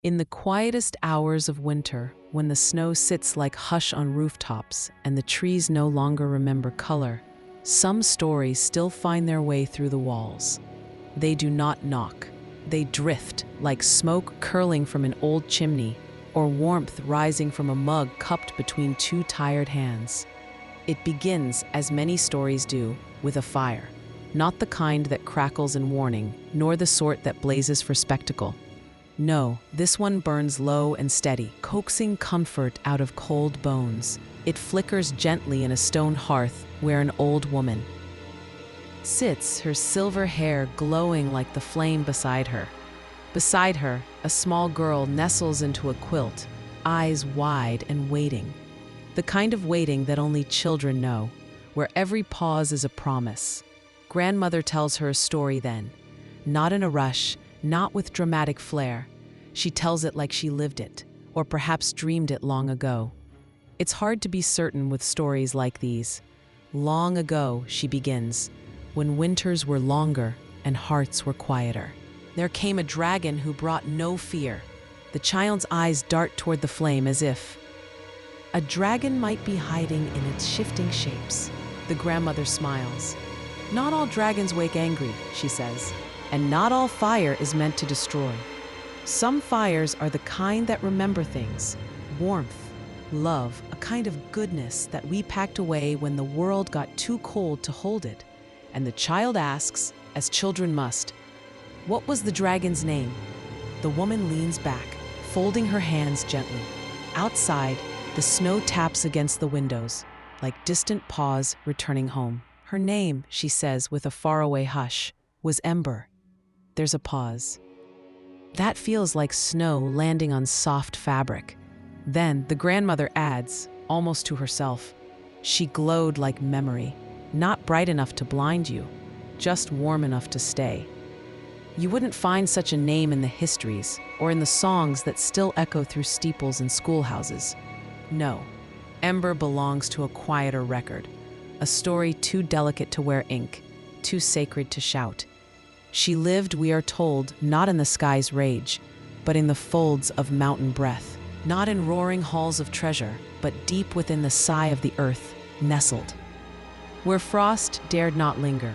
In the quietest hours of winter, when the snow sits like hush on rooftops and the trees no longer remember color, some stories still find their way through the walls. They do not knock. They drift like smoke curling from an old chimney or warmth rising from a mug cupped between two tired hands. It begins, as many stories do, with a fire. Not the kind that crackles in warning, nor the sort that blazes for spectacle. No, this one burns low and steady, coaxing comfort out of cold bones. It flickers gently in a stone hearth where an old woman sits, her silver hair glowing like the flame beside her. Beside her, a small girl nestles into a quilt, eyes wide and waiting. The kind of waiting that only children know, where every pause is a promise. Grandmother tells her a story then, not in a rush, not with dramatic flair. She tells it like she lived it, or perhaps dreamed it long ago. It's hard to be certain with stories like these. Long ago, she begins, when winters were longer and hearts were quieter. There came a dragon who brought no fear. The child's eyes dart toward the flame as if a dragon might be hiding in its shifting shapes. The grandmother smiles. Not all dragons wake angry, she says, and not all fire is meant to destroy. Some fires are the kind that remember things, warmth, love, a kind of goodness that we packed away when the world got too cold to hold it. And the child asks, as children must, "What was the dragon's name?" The woman leans back, folding her hands gently. Outside, the snow taps against the windows, like distant paws returning home. Her name, she says with a faraway hush, was Ember. There's a pause. That feels like snow landing on soft fabric. Then the grandmother adds, almost to herself, "She glowed like memory, not bright enough to blind you, just warm enough to stay." You wouldn't find such a name in the histories or in the songs that still echo through steeples and schoolhouses. No, Ember belongs to a quieter record, a story too delicate to wear ink, too sacred to shout. She lived, we are told, not in the sky's rage, but in the folds of mountain breath, not in roaring halls of treasure, but deep within the sigh of the earth, nestled, where frost dared not linger.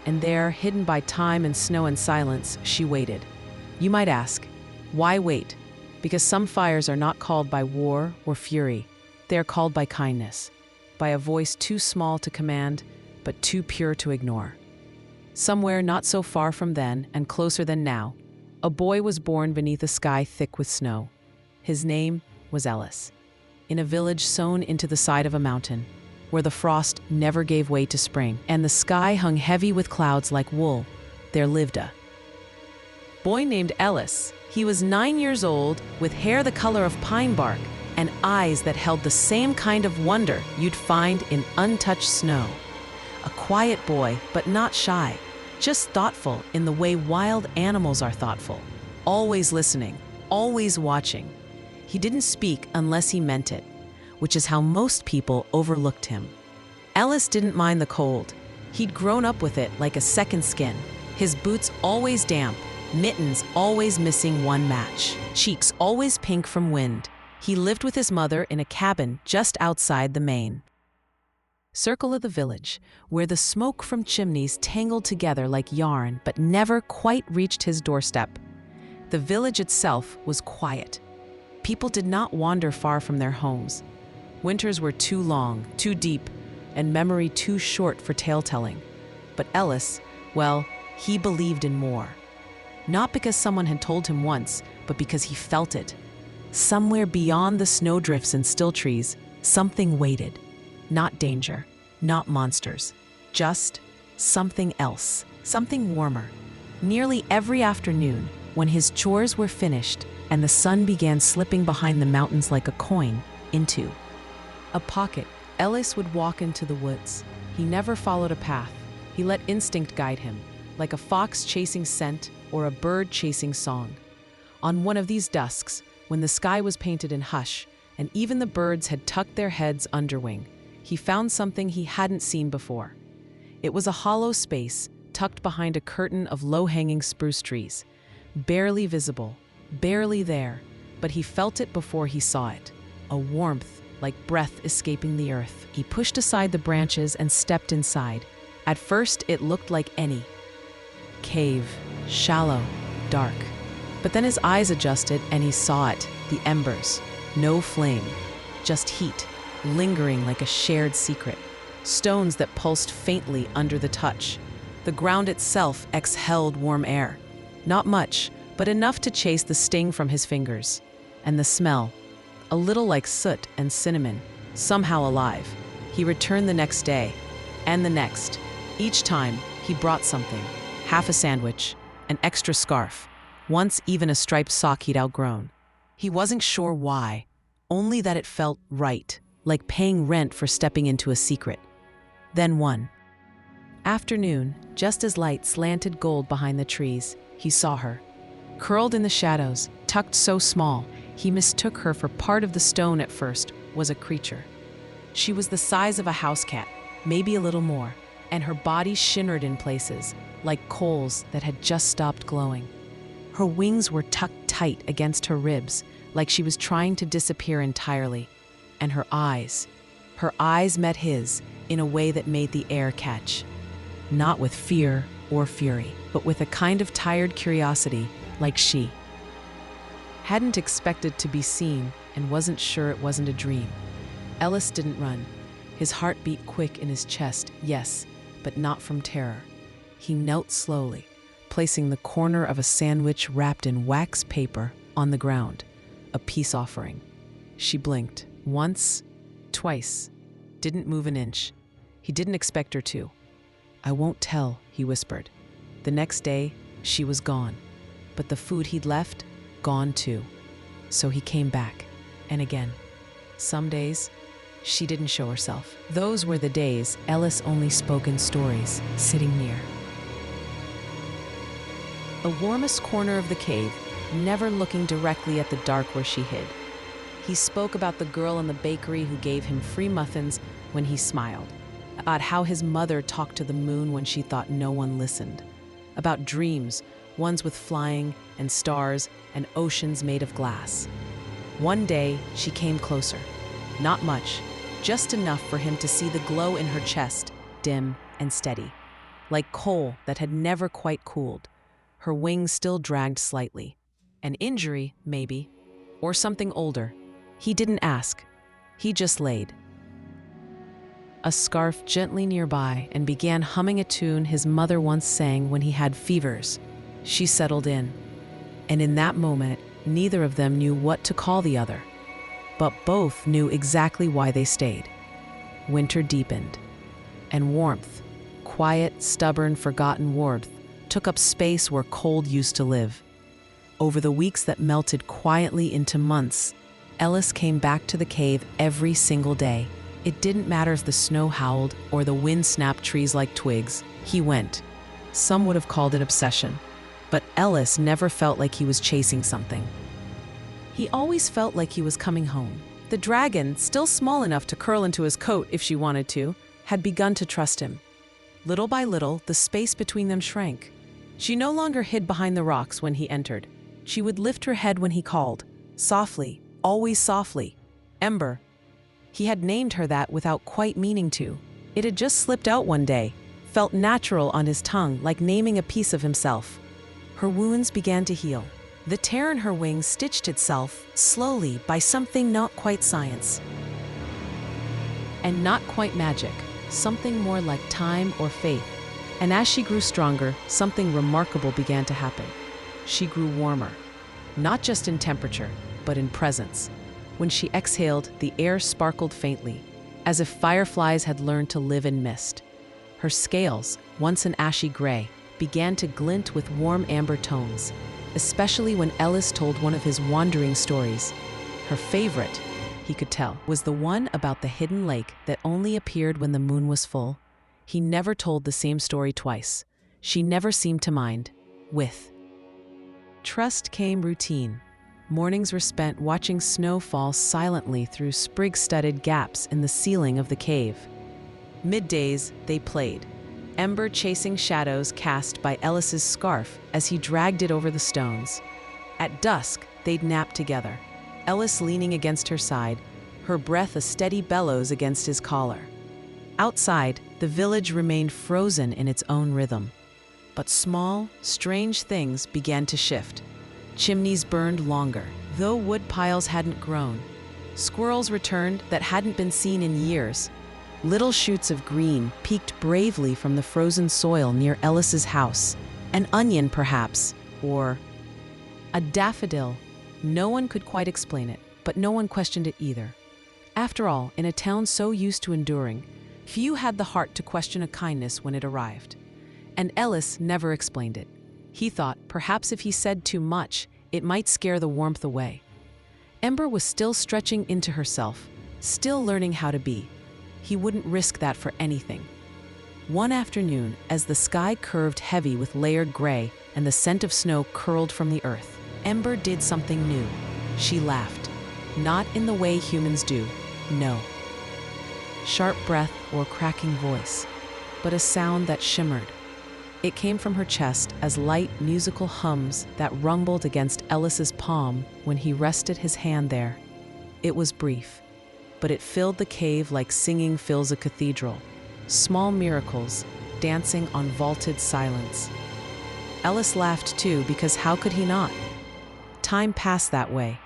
And there, hidden by time and snow and silence, she waited. You might ask, why wait? Because some fires are not called by war or fury. They are called by kindness, by a voice too small to command, but too pure to ignore. Somewhere not so far from then and closer than now, a boy was born beneath a sky thick with snow. His name was Ellis. In a village sewn into the side of a mountain, where the frost never gave way to spring, and the sky hung heavy with clouds like wool, there lived a boy named Ellis. He was 9 years old, with hair the color of pine bark, and eyes that held the same kind of wonder you'd find in untouched snow. A quiet boy, but not shy, just thoughtful in the way wild animals are thoughtful, always listening, always watching. He didn't speak unless he meant it, which is how most people overlooked him. Ellis didn't mind the cold. He'd grown up with it like a second skin. His boots always damp, mittens always missing one match, cheeks always pink from wind. He lived with his mother in a cabin just outside the main circle of the village, where the smoke from chimneys tangled together like yarn but never quite reached his doorstep. The village itself was quiet. People did not wander far from their homes. Winters were too long, too deep, and memory too short for tale-telling. But Ellis, well, he believed in more. Not because someone had told him once, but because he felt it. Somewhere beyond the snowdrifts and still trees, something waited. Not danger, not monsters, just something else, something warmer. Nearly every afternoon, when his chores were finished and the sun began slipping behind the mountains like a coin into a pocket, Ellis would walk into the woods. He never followed a path. He let instinct guide him, like a fox chasing scent or a bird chasing song. On one of these dusks, when the sky was painted in hush and even the birds had tucked their heads underwing, he found something he hadn't seen before. It was a hollow space tucked behind a curtain of low-hanging spruce trees, barely visible, barely there, but he felt it before he saw it. A warmth, like breath escaping the earth. He pushed aside the branches and stepped inside. At first, it looked like any cave, shallow, dark. But then his eyes adjusted and he saw it, the embers. No flame, just heat, lingering like a shared secret. Stones that pulsed faintly under the touch. The ground itself exhaled warm air. Not much, but enough to chase the sting from his fingers. And the smell, a little like soot and cinnamon, somehow alive. He returned the next day, and the next. Each time, he brought something. Half a sandwich, an extra scarf, once even a striped sock he'd outgrown. He wasn't sure why, only that it felt right, like paying rent for stepping into a secret. Then one afternoon, just as light slanted gold behind the trees, he saw her. Curled in the shadows, tucked so small, he mistook her for part of the stone at first, was a creature. She was the size of a house cat, maybe a little more, and her body shimmered in places, like coals that had just stopped glowing. Her wings were tucked tight against her ribs, like she was trying to disappear entirely. And her eyes met his in a way that made the air catch. Not with fear or fury, but with a kind of tired curiosity, like she hadn't expected to be seen and wasn't sure it wasn't a dream. Ellis didn't run. His heart beat quick in his chest, yes, but not from terror. He knelt slowly, placing the corner of a sandwich wrapped in wax paper on the ground, a peace offering. She blinked, once, twice, didn't move an inch. He didn't expect her to. "I won't tell," he whispered. The next day, she was gone, but the food he'd left, gone too. So he came back, and again. Some days, she didn't show herself. Those were the days Ellis only spoke in stories, sitting near the warmest corner of the cave, never looking directly at the dark where she hid. He spoke about the girl in the bakery who gave him free muffins when he smiled, about how his mother talked to the moon when she thought no one listened, about dreams, ones with flying and stars and oceans made of glass. One day, she came closer. Not much, just enough for him to see the glow in her chest, dim and steady, like coal that had never quite cooled. Her wings still dragged slightly. An injury, maybe, or something older. He didn't ask. He just laid a scarf gently nearby and began humming a tune his mother once sang when he had fevers. She settled in, and in that moment, neither of them knew what to call the other, but both knew exactly why they stayed. Winter deepened, and warmth, quiet, stubborn, forgotten warmth, took up space where cold used to live. Over the weeks that melted quietly into months, Ellis came back to the cave every single day. It didn't matter if the snow howled or the wind snapped trees like twigs. He went. Some would have called it obsession, but Ellis never felt like he was chasing something. He always felt like he was coming home. The dragon, still small enough to curl into his coat if she wanted to, had begun to trust him. Little by little, the space between them shrank. She no longer hid behind the rocks when he entered. She would lift her head when he called, softly, always softly. Ember. He had named her that without quite meaning to. It had just slipped out one day, felt natural on his tongue, like naming a piece of himself. Her wounds began to heal. The tear in her wings stitched itself, slowly, by something not quite science. And not quite magic, something more like time or faith. And as she grew stronger, something remarkable began to happen. She grew warmer, not just in temperature, but in presence. When she exhaled, the air sparkled faintly, as if fireflies had learned to live in mist. Her scales, once an ashy gray, began to glint with warm amber tones, especially when Ellis told one of his wandering stories. Her favorite, he could tell, was the one about the hidden lake that only appeared when the moon was full. He never told the same story twice. She never seemed to mind. With trust came routine. Mornings were spent watching snow fall silently through sprig-studded gaps in the ceiling of the cave. Middays, they played, Ember chasing shadows cast by Ellis's scarf as he dragged it over the stones. At dusk, they'd nap together, Ellis leaning against her side, her breath a steady bellows against his collar. Outside, the village remained frozen in its own rhythm. But small, strange things began to shift. Chimneys burned longer, though wood piles hadn't grown. Squirrels returned that hadn't been seen in years. Little shoots of green peeked bravely from the frozen soil near Ellis's house. An onion, perhaps, or a daffodil. No one could quite explain it, but no one questioned it either. After all, in a town so used to enduring, few had the heart to question a kindness when it arrived. And Ellis never explained it. He thought perhaps if he said too much, it might scare the warmth away. Ember was still stretching into herself, still learning how to be. He wouldn't risk that for anything. One afternoon, as the sky curved heavy with layered gray and the scent of snow curled from the earth, Ember did something new. She laughed. Not in the way humans do, no. Sharp breath or cracking voice, but a sound that shimmered. It came from her chest as light musical hums that rumbled against Ellis's palm when he rested his hand there. It was brief, but it filled the cave like singing fills a cathedral. Small miracles, dancing on vaulted silence. Ellis laughed too, because how could he not? Time passed that way.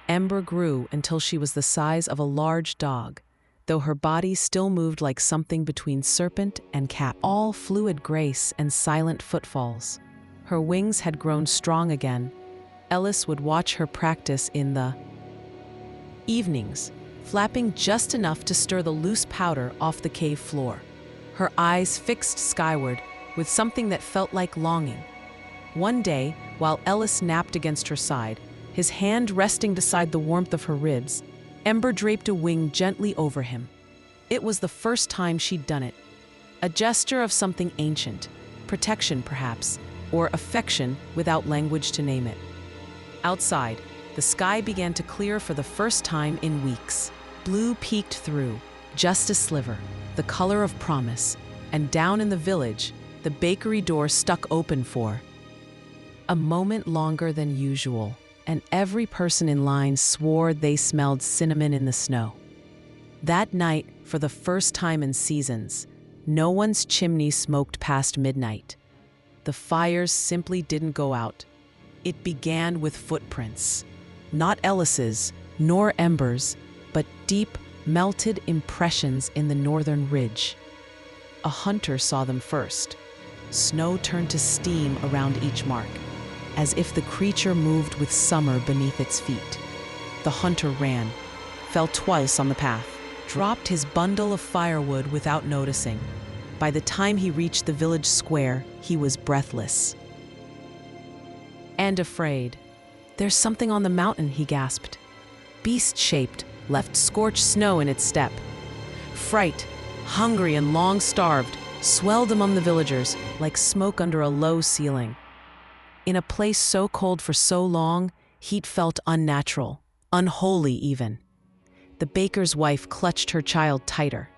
Ember grew until she was the size of a large dog, though her body still moved like something between serpent and cat, all fluid grace and silent footfalls. Her wings had grown strong again. Ellis would watch her practice in the evenings, flapping just enough to stir the loose powder off the cave floor. Her eyes fixed skyward with something that felt like longing. One day, while Ellis napped against her side, his hand resting beside the warmth of her ribs, Ember draped a wing gently over him. It was the first time she'd done it. A gesture of something ancient, protection perhaps, or affection without language to name it. Outside, the sky began to clear for the first time in weeks. Blue peeked through, just a sliver, the color of promise, and down in the village, the bakery door stuck open for a moment longer than usual, and every person in line swore they smelled cinnamon in the snow. That night, for the first time in seasons, no one's chimney smoked past midnight. The fires simply didn't go out. It began with footprints. Not Ellis's, nor Ember's, but deep, melted impressions in the northern ridge. A hunter saw them first. Snow turned to steam around each mark, as if the creature moved with summer beneath its feet. The hunter ran, fell twice on the path, dropped his bundle of firewood without noticing. By the time he reached the village square, he was breathless and afraid. "There's something on the mountain," he gasped. Beast-shaped, left scorched snow in its step. Fright, hungry and long-starved, swelled among the villagers like smoke under a low ceiling. In a place so cold for so long, heat felt unnatural, unholy even. The baker's wife clutched her child tighter.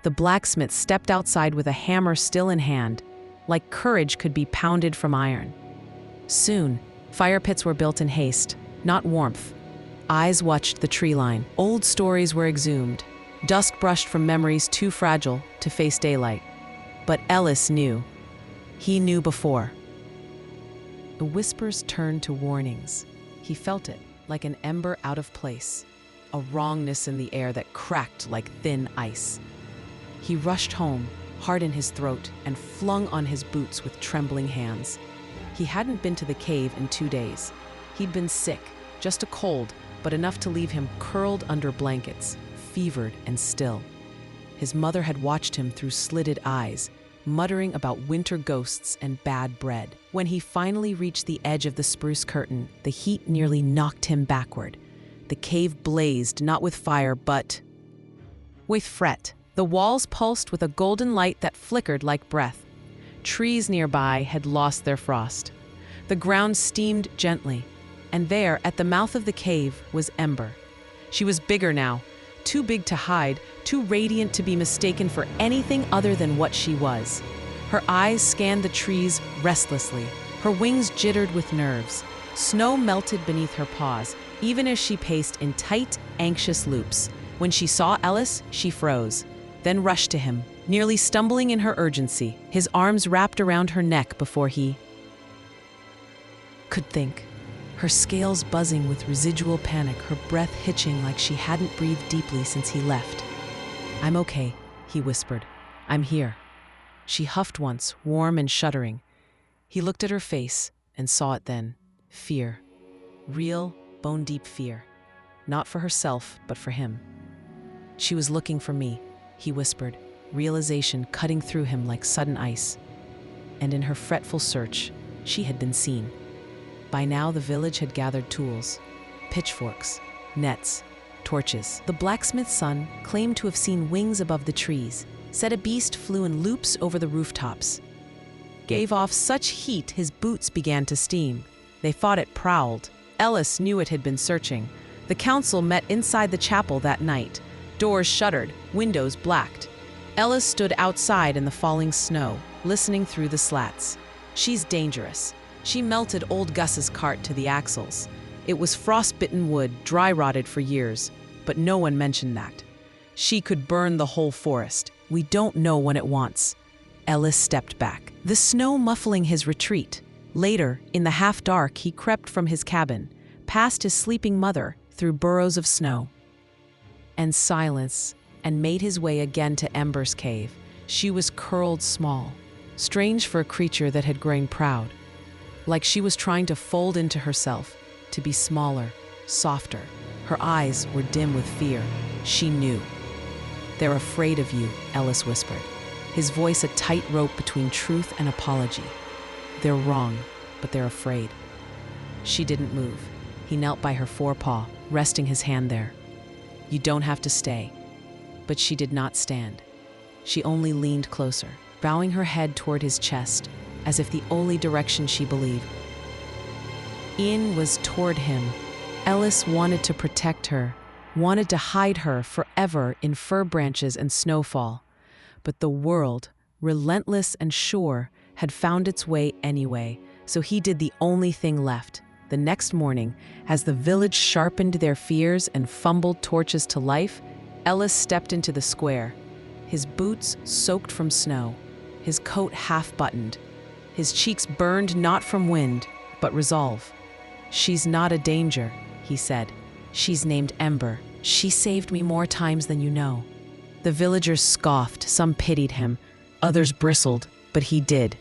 The blacksmith stepped outside with a hammer still in hand, like courage could be pounded from iron. Soon, fire pits were built in haste, not warmth. Eyes watched the tree line. Old stories were exhumed. Dusk brushed from memories too fragile to face daylight. But Ellis knew. He knew before. The whispers turned to warnings. He felt it, like an ember out of place, a wrongness in the air that cracked like thin ice. He rushed home, heart in his throat, and flung on his boots with trembling hands. He hadn't been to the cave in 2 days. He'd been sick, just a cold, but enough to leave him curled under blankets, fevered and still. His mother had watched him through slitted eyes, muttering about winter ghosts and bad bread. When he finally reached the edge of the spruce curtain, the heat nearly knocked him backward. The cave blazed not with fire, but with fret. The walls pulsed with a golden light that flickered like breath. Trees nearby had lost their frost. The ground steamed gently, and there, at the mouth of the cave, was Ember. She was bigger now, too big to hide, too radiant to be mistaken for anything other than what she was. Her eyes scanned the trees restlessly. Her wings jittered with nerves. Snow melted beneath her paws, even as she paced in tight, anxious loops. When she saw Ellis, she froze, then rushed to him, nearly stumbling in her urgency, his arms wrapped around her neck before he could think. Her scales buzzing with residual panic, her breath hitching like she hadn't breathed deeply since he left. "I'm okay," he whispered. "I'm here." She huffed once, warm and shuddering. He looked at her face and saw it then. Fear. Real, bone-deep fear. Not for herself, but for him. "She was looking for me," he whispered, realization cutting through him like sudden ice. And in her fretful search, she had been seen. By now the village had gathered tools, pitchforks, nets, torches. The blacksmith's son claimed to have seen wings above the trees, said a beast flew in loops over the rooftops. Gave off such heat his boots began to steam. They thought it prowled. Ellis knew it had been searching. The council met inside the chapel that night. Doors shuttered, windows blacked. Ellis stood outside in the falling snow, listening through the slats. "She's dangerous." She melted old Gus's cart to the axles. It was frostbitten wood, dry-rotted for years, but no one mentioned that. She could burn the whole forest. We don't know when it wants. Ellis stepped back, the snow muffling his retreat. Later, in the half-dark, he crept from his cabin, past his sleeping mother, through burrows of snow and silence, and made his way again to Ember's cave. She was curled small, strange for a creature that had grown proud, like she was trying to fold into herself, to be smaller, softer. Her eyes were dim with fear. She knew. "They're afraid of you," Ellis whispered, his voice a tightrope between truth and apology. "They're wrong, but they're afraid." She didn't move. He knelt by her forepaw, resting his hand there. "You don't have to stay." But she did not stand. She only leaned closer, bowing her head toward his chest, as if the only direction she believed in was toward him. Ellis wanted to protect her, wanted to hide her forever in fir branches and snowfall. But the world, relentless and sure, had found its way anyway, so he did the only thing left. The next morning, as the village sharpened their fears and fumbled torches to life, Ellis stepped into the square, his boots soaked from snow, his coat half-buttoned, his cheeks burned not from wind, but resolve. "She's not a danger," he said. "She's named Ember. She saved me more times than you know." The villagers scoffed, some pitied him, others bristled, but he did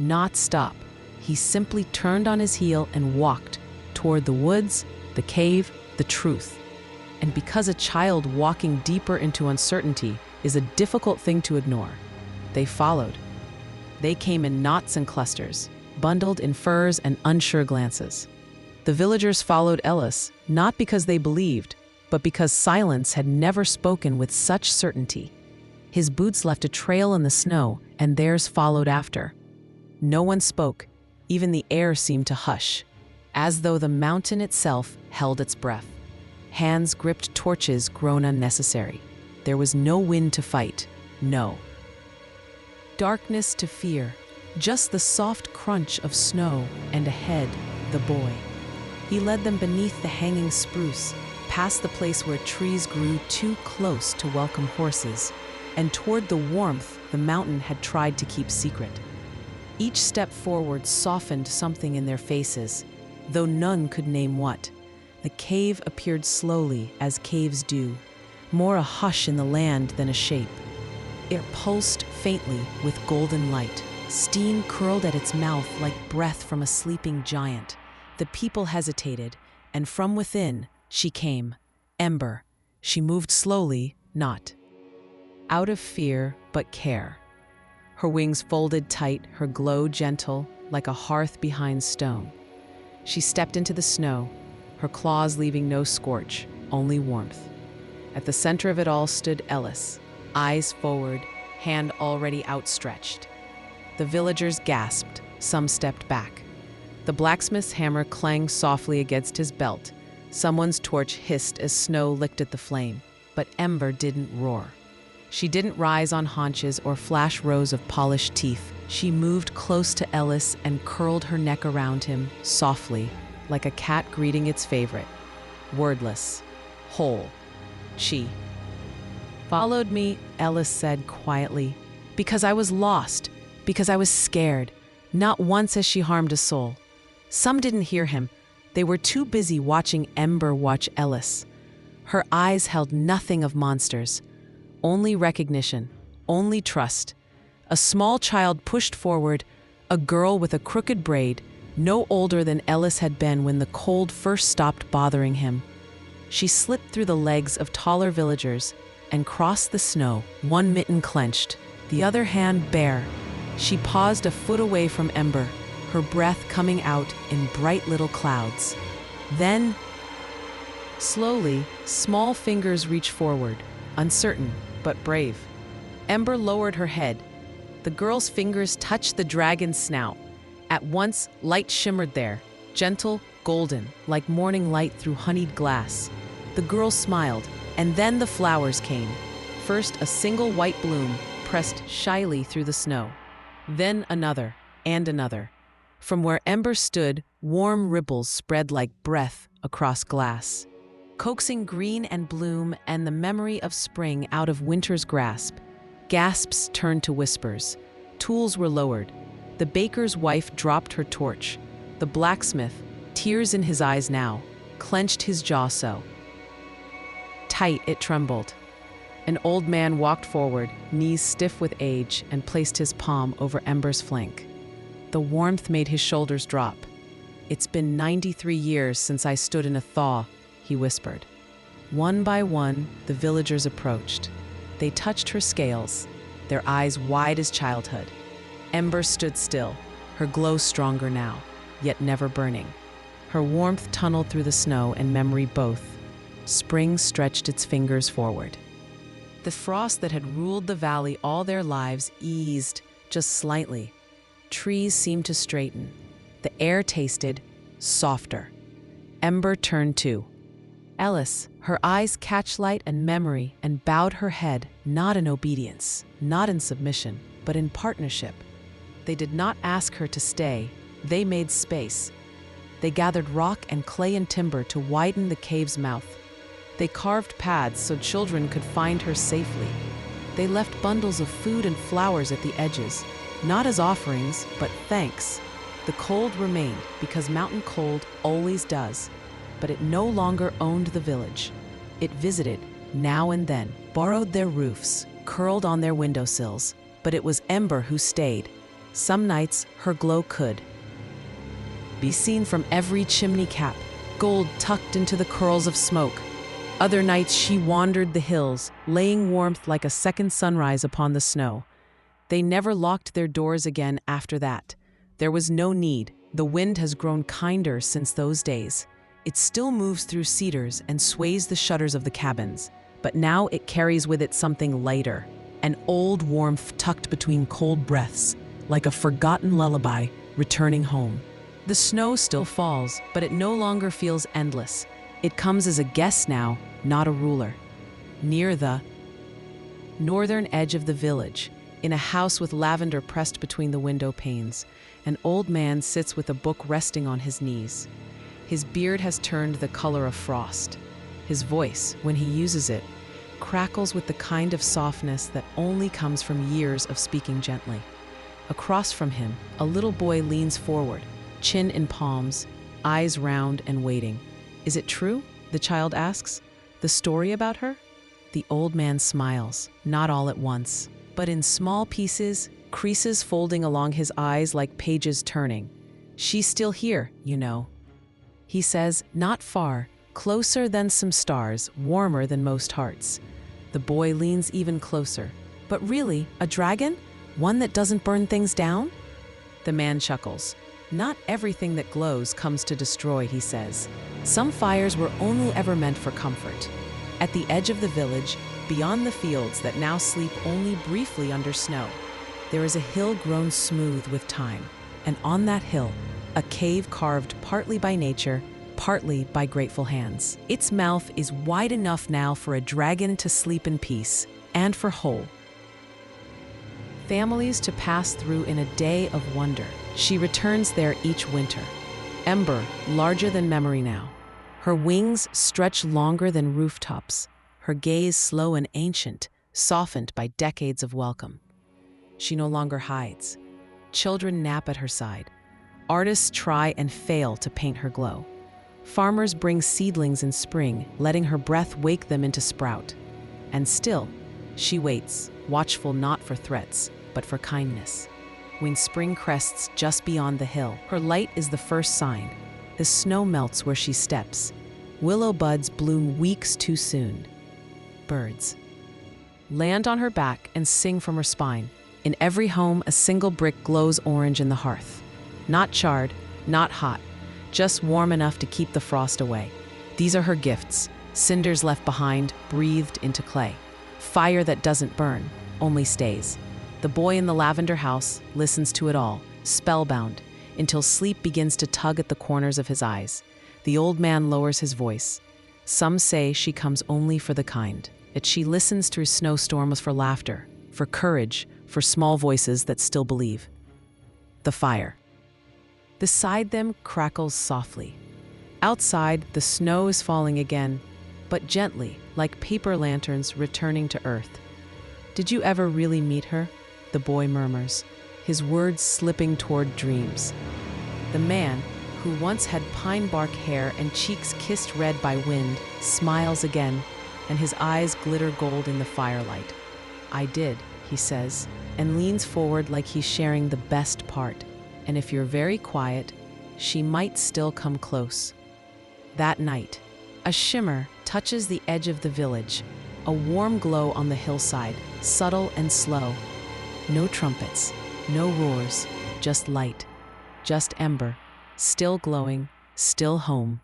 not stop. He simply turned on his heel and walked toward the woods, the cave, the truth. And because a child walking deeper into uncertainty is a difficult thing to ignore, they followed. They came in knots and clusters, bundled in furs and unsure glances. The villagers followed Ellis, not because they believed, but because silence had never spoken with such certainty. His boots left a trail in the snow, and theirs followed after. No one spoke. Even the air seemed to hush, as though the mountain itself held its breath. Hands gripped torches grown unnecessary. There was no wind to fight, no darkness to fear, just the soft crunch of snow, and ahead, the boy. He led them beneath the hanging spruce, past the place where trees grew too close to welcome horses, and toward the warmth the mountain had tried to keep secret. Each step forward softened something in their faces, though none could name what. The cave appeared slowly, as caves do, more a hush in the land than a shape. It pulsed faintly with golden light. Steam curled at its mouth like breath from a sleeping giant. The people hesitated, and from within she came, Ember. She moved slowly, not out of fear, but care. Her wings folded tight, her glow gentle, like a hearth behind stone. She stepped into the snow, her claws leaving no scorch, only warmth. At the center of it all stood Ellis, eyes forward, hand already outstretched. The villagers gasped, some stepped back. The blacksmith's hammer clanged softly against his belt. Someone's torch hissed as snow licked at the flame, but Ember didn't roar. She didn't rise on haunches or flash rows of polished teeth. She moved close to Ellis and curled her neck around him, softly, like a cat greeting its favorite. Wordless. Whole. She followed me, Ellis said quietly, because I was lost, because I was scared. Not once has she harmed a soul. Some didn't hear him. They were too busy watching Ember watch Ellis. Her eyes held nothing of monsters. Only recognition, only trust. A small child pushed forward, a girl with a crooked braid, no older than Ellis had been when the cold first stopped bothering him. She slipped through the legs of taller villagers and crossed the snow, one mitten clenched, the other hand bare. She paused a foot away from Ember, her breath coming out in bright little clouds. Then, slowly, small fingers reached forward, uncertain but brave. Ember lowered her head. The girl's fingers touched the dragon's snout. At once, light shimmered there, gentle, golden, like morning light through honeyed glass. The girl smiled, and then the flowers came. First, a single white bloom pressed shyly through the snow. Then another, and another. From where Ember stood, warm ripples spread like breath across glass, coaxing green and bloom and the memory of spring out of winter's grasp. Gasps turned to whispers. Tools were lowered. The baker's wife dropped her torch. The blacksmith, tears in his eyes now, clenched his jaw so tight it trembled. An old man walked forward, knees stiff with age, and placed his palm over Ember's flank. The warmth made his shoulders drop. "It's been 93 years since I stood in a thaw," he whispered. One by one, the villagers approached. They touched her scales, their eyes wide as childhood. Ember stood still, her glow stronger now, yet never burning. Her warmth tunneled through the snow and memory both. Spring stretched its fingers forward. The frost that had ruled the valley all their lives eased, just slightly. Trees seemed to straighten. The air tasted softer. Ember turned too. Ellis, her eyes catch light and memory, and bowed her head, not in obedience, not in submission, but in partnership. They did not ask her to stay. They made space. They gathered rock and clay and timber to widen the cave's mouth. They carved paths so children could find her safely. They left bundles of food and flowers at the edges, not as offerings, but thanks. The cold remained because mountain cold always does, but it no longer owned the village. It visited, now and then, borrowed their roofs, curled on their windowsills, but it was Ember who stayed. Some nights, her glow could be seen from every chimney cap, gold tucked into the curls of smoke. Other nights she wandered the hills, laying warmth like a second sunrise upon the snow. They never locked their doors again after that. There was no need. The wind has grown kinder since those days. It still moves through cedars and sways the shutters of the cabins, but now it carries with it something lighter, an old warmth tucked between cold breaths, like a forgotten lullaby returning home. The snow still falls, but it no longer feels endless. It comes as a guest now, not a ruler. Near the northern edge of the village, in a house with lavender pressed between the window panes, an old man sits with a book resting on his knees. His beard has turned the color of frost. His voice, when he uses it, crackles with the kind of softness that only comes from years of speaking gently. Across from him, a little boy leans forward, chin in palms, eyes round and waiting. "Is it true?" the child asks. "The story about her?" The old man smiles, not all at once, but in small pieces, creases folding along his eyes like pages turning. "She's still here, you know," he says, "not far, closer than some stars, warmer than most hearts." The boy leans even closer. "But really, a dragon? One that doesn't burn things down?" The man chuckles. "Not everything that glows comes to destroy," he says. "Some fires were only ever meant for comfort." At the edge of the village, beyond the fields that now sleep only briefly under snow, there is a hill grown smooth with time, and on that hill, a cave carved partly by nature, partly by grateful hands. Its mouth is wide enough now for a dragon to sleep in peace, and for whole families to pass through in a day of wonder. She returns there each winter. Ember, larger than memory now. Her wings stretch longer than rooftops, her gaze slow and ancient, softened by decades of welcome. She no longer hides. Children nap at her side. Artists try and fail to paint her glow. Farmers bring seedlings in spring, letting her breath wake them into sprout. And still, she waits, watchful not for threats, but for kindness. When spring crests just beyond the hill, her light is the first sign. The snow melts where she steps. Willow buds bloom weeks too soon. Birds land on her back and sing from her spine. In every home, a single brick glows orange in the hearth. Not charred, not hot, just warm enough to keep the frost away. These are her gifts, cinders left behind, breathed into clay. Fire that doesn't burn, only stays. The boy in the lavender house listens to it all, spellbound, until sleep begins to tug at the corners of his eyes. The old man lowers his voice. Some say she comes only for the kind, yet she listens through snowstorms for laughter, for courage, for small voices that still believe. The fire. Beside them crackles softly. Outside, the snow is falling again, but gently, like paper lanterns returning to earth. Did you ever really meet her? The boy murmurs, his words slipping toward dreams. The man, who once had pine bark hair and cheeks kissed red by wind, smiles again, and his eyes glitter gold in the firelight. I did, he says, and leans forward like he's sharing the best part. And if you're very quiet, she might still come close. That night, a shimmer touches the edge of the village, a warm glow on the hillside, subtle and slow. No trumpets, no roars, just light, just ember, still glowing, still home.